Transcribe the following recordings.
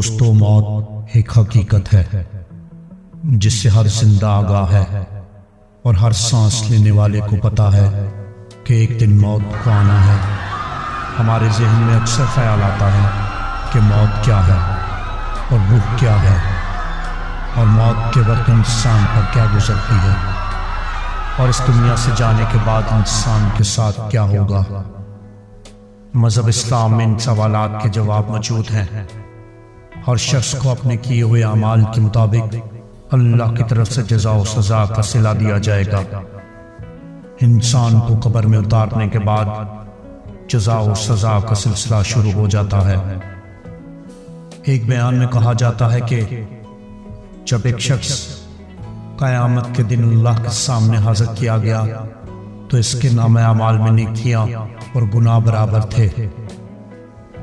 دوستو، موت ایک حقیقت ہے جس سے ہر زندہ آگاہ ہے اور ہر سانس لینے والے کو پتا ہے کہ ایک دن موت کو آنا ہے۔ ہمارے ذہن میں اکثر خیال آتا ہے کہ موت کیا ہے اور روح کیا ہے، اور موت کے وقت انسان پر کیا گزرتی ہے، اور اس دنیا سے جانے کے بعد انسان کے ساتھ کیا ہوگا۔ مذہب اسلام میں ان سوالات کے جواب موجود ہیں۔ ہر شخص کو اپنے کیے ہوئے اعمال کے مطابق اللہ کی طرف سے جزا و سزا کا صلہ دیا جائے گا۔ انسان کو قبر میں اتارنے کے بعد جزا و سزا کا سلسلہ شروع ہو جاتا ہے۔ ایک بیان میں کہا جاتا ہے کہ جب ایک شخص قیامت کے دن اللہ کے سامنے حاضر کیا گیا تو اس کے نامہ اعمال میں نیکیاں اور گناہ برابر تھے۔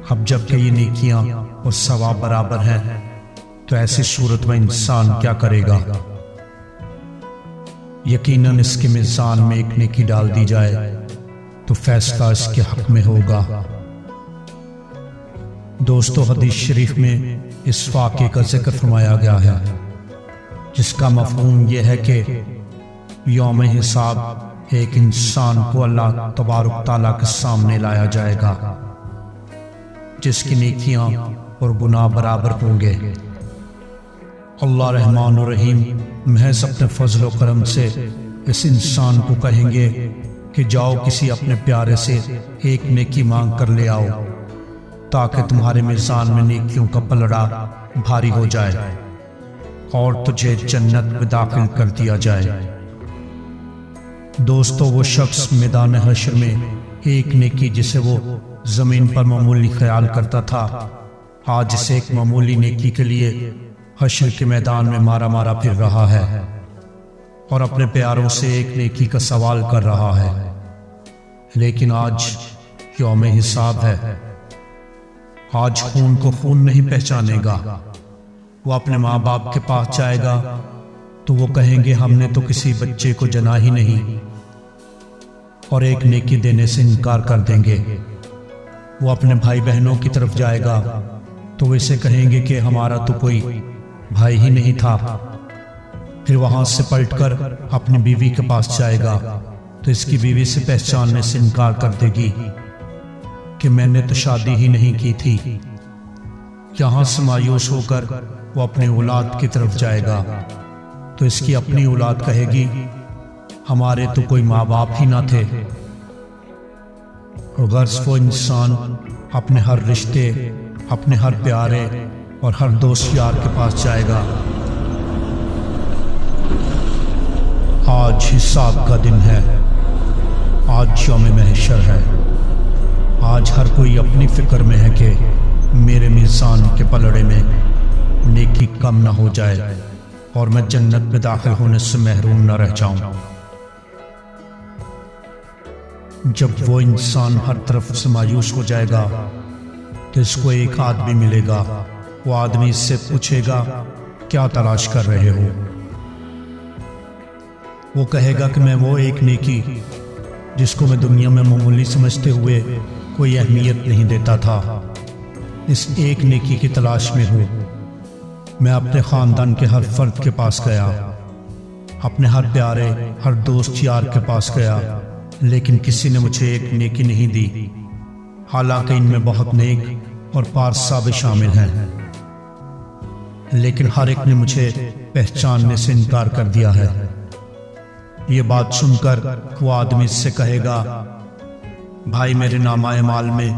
اب جب کہ یہ نیکیاں اور ثواب برابر ہیں تو ایسی صورت میں انسان کیا کرے گا؟ یقیناً اس کے میزان میں ایک نیکی ڈال دی جائے تو فیصلہ اس کے حق میں ہوگا۔ دوستو، حدیث شریف میں اس واقعے کا ذکر فرمایا گیا ہے جس کا مفہوم یہ ہے کہ یوم حساب ایک انسان کو اللہ تبارک تعالیٰ کے سامنے لایا جائے گا جس کی نیکیاں اور گناہ برابر ہوں گے۔ اللہ رحمان و رحیم محض اپنے فضل و کرم سے اس انسان کو کہیں گے کہ جاؤ کسی اپنے پیارے سے ایک نیکی مانگ کر لے آؤ تاکہ تمہارے میزان میں نیکیوں کا پلڑا بھاری ہو جائے اور تجھے جنت میں داخل کر دیا جائے۔ دوستو، وہ شخص میدان حشر میں ایک نیکی جسے وہ زمین پر معمولی خیال کرتا تھا، آج اسے ایک معمولی نیکی کے لیے حشر کے میدان میں مارا مارا پھر رہا ہے اور اپنے پیاروں سے ایک نیکی کا سوال کر رہا ہے۔ لیکن آج یوم حساب ہے، آج خون کو خون نہیں پہچانے گا۔ وہ اپنے ماں باپ کے پاس جائے گا تو وہ کہیں گے ہم نے تو کسی بچے کو جنا ہی نہیں، اور ایک نیکی دینے سے انکار کر دیں گے۔ وہ اپنے بھائی بہنوں کی طرف جائے گا تو وہ اسے کہیں گے کہ ہمارا تو کوئی بھائی ہی نہیں تھا۔ پھر وہاں سے پلٹ کر اپنی بیوی کے پاس جائے گا تو اس کی بیوی سے پہچاننے سے انکار کر دے گی کہ میں نے تو شادی ہی نہیں کی تھی۔ یہاں سے مایوس ہو کر وہ اپنی اولاد کی طرف جائے گا تو اس کی اپنی اولاد کہے گی ہمارے تو کوئی ماں باپ ہی نہ تھے۔ غرض وہ انسان اپنے ہر رشتے، اپنے ہر پیارے اور ہر دوست یار کے پاس جائے گا۔ آج حساب کا دن ہے، آج یوم محشر ہے۔ آج ہر کوئی اپنی فکر میں ہے کہ میرے میزان کے پلڑے میں نیکی کم نہ ہو جائے اور میں جنت میں داخل ہونے سے محروم نہ رہ جاؤں۔ جب وہ انسان ہر طرف سے مایوس ہو جائے گا تو اس کو ایک آدمی ملے گا۔ وہ آدمی اس سے پوچھے گا کیا تلاش کر رہے ہو؟ وہ کہے گا کہ میں وہ ایک نیکی جس کو میں دنیا میں معمولی سمجھتے ہوئے کوئی اہمیت نہیں دیتا تھا، اس ایک نیکی کی تلاش میں ہوں۔ میں اپنے خاندان کے ہر فرد کے پاس گیا، اپنے ہر پیارے، ہر دوست یار کے پاس گیا، لیکن کسی نے مجھے ایک نیکی نہیں دی، حالانکہ ان میں بہت نیک اور پارسا بھی شامل ہیں، لیکن ہر ایک نے مجھے پہچاننے سے انکار کر دیا ہے۔ یہ بات سن کر وہ آدمی اس سے کہے گا بھائی میرے نامہ اعمال میں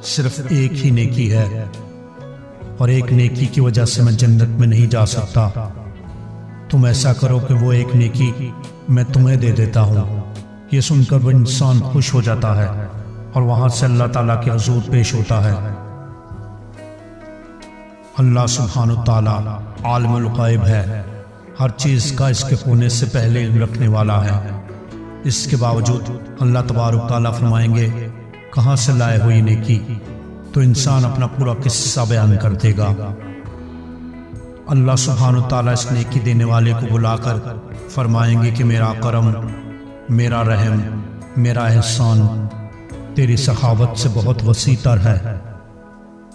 صرف ایک ہی نیکی ہے اور ایک نیکی کی وجہ سے میں جنت میں نہیں جا سکتا۔ تم ایسا کرو کہ وہ ایک نیکی میں تمہیں دے دیتا ہوں۔ یہ سن کر وہ انسان خوش ہو جاتا ہے اور وہاں سے اللہ تعالیٰ کے حضور پیش ہوتا ہے۔ اللہ سبحانہ وتعالیٰ عالم الغیب ہے، ہر چیز کا اس کے ہونے سے پہلے علم رکھنے والا ہے۔ اس کے باوجود اللہ تبارک تعالیٰ فرمائیں گے کہاں سے لائے ہو یہ نیکی، تو انسان اپنا پورا قصہ بیان کر دے گا۔ اللہ سبحانہ وتعالیٰ اس نیکی دینے والے کو بلا کر فرمائیں گے کہ میرا کرم، میرا رحم، میرا احسان تیری سخاوت سے بہت وسیع تر ہے۔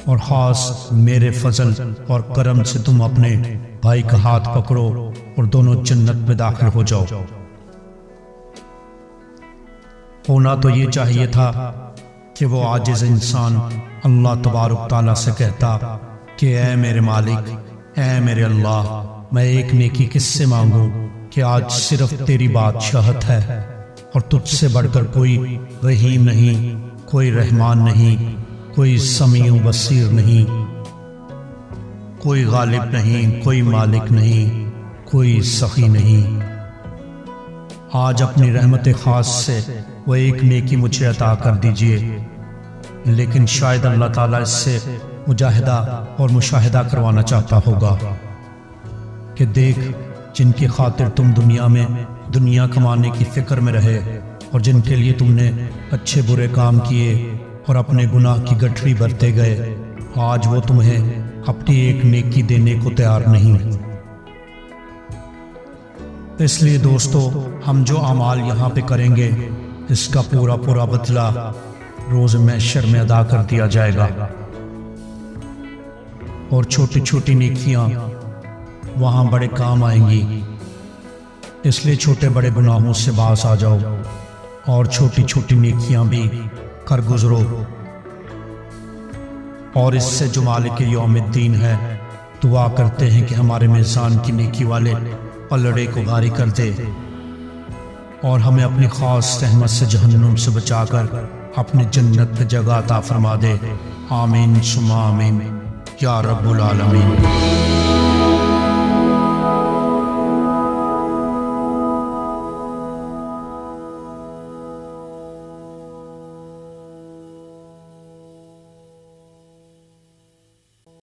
اور خاص میرے فضل اور کرم سے تم اپنے بھائی کا ہاتھ پکڑو اور دونوں جنت میں داخل ہو جاؤ۔ ہونا تو یہ چاہیے تھا کہ وہ عاجز انسان اللہ تبارک تعالیٰ سے کہتا کہ اے میرے مالک، اے میرے اللہ، میں ایک نیکی کس سے مانگوں کہ آج صرف تیری بادشاہت ہے اور تجھ سے بڑھ کر کوئی رحیم نہیں، کوئی رحمان نہیں، کوئی سمیع و بصیر نہیں، کوئی غالب نہیں، کوئی مالک نہیں، کوئی سخی نہیں۔ آج اپنی رحمت خاص سے وہ ایک نیکی مجھے عطا کر دیجئے، لیکن شاید اللہ تعالیٰ اس سے مجاہدہ اور مشاہدہ کروانا چاہتا ہوگا کہ دیکھ، جن کی خاطر تم دنیا میں دنیا کمانے کی فکر میں رہے اور جن کے لیے تم نے اچھے برے کام کیے اور اپنے گناہ کی گٹھری بھرتے گئے، آج وہ تمہیں اپنی ایک نیکی دینے کو تیار نہیں۔ اس لیے دوستو، ہم جو اعمال یہاں پہ کریں گے اس کا پورا پورا بدلہ روز محشر میں ادا کر دیا جائے گا، اور چھوٹی چھوٹی نیکیاں وہاں بڑے کام آئیں گی۔ اس لیے چھوٹے بڑے گناہوں سے باز آ جاؤ اور چھوٹی چھوٹی نیکیاں بھی کر گزرو، اور اس سے جو مالک یوم الدین ہے، دعا کرتے ہیں کہ ہمارے میزان کی نیکی والے پلڑے کو بھاری کر دے اور ہمیں اپنی خاص رحمت سے جہنم سے بچا کر اپنی جنت میں جگہ عطا فرما دے۔ آمین ثم آمین یا رب العالمین۔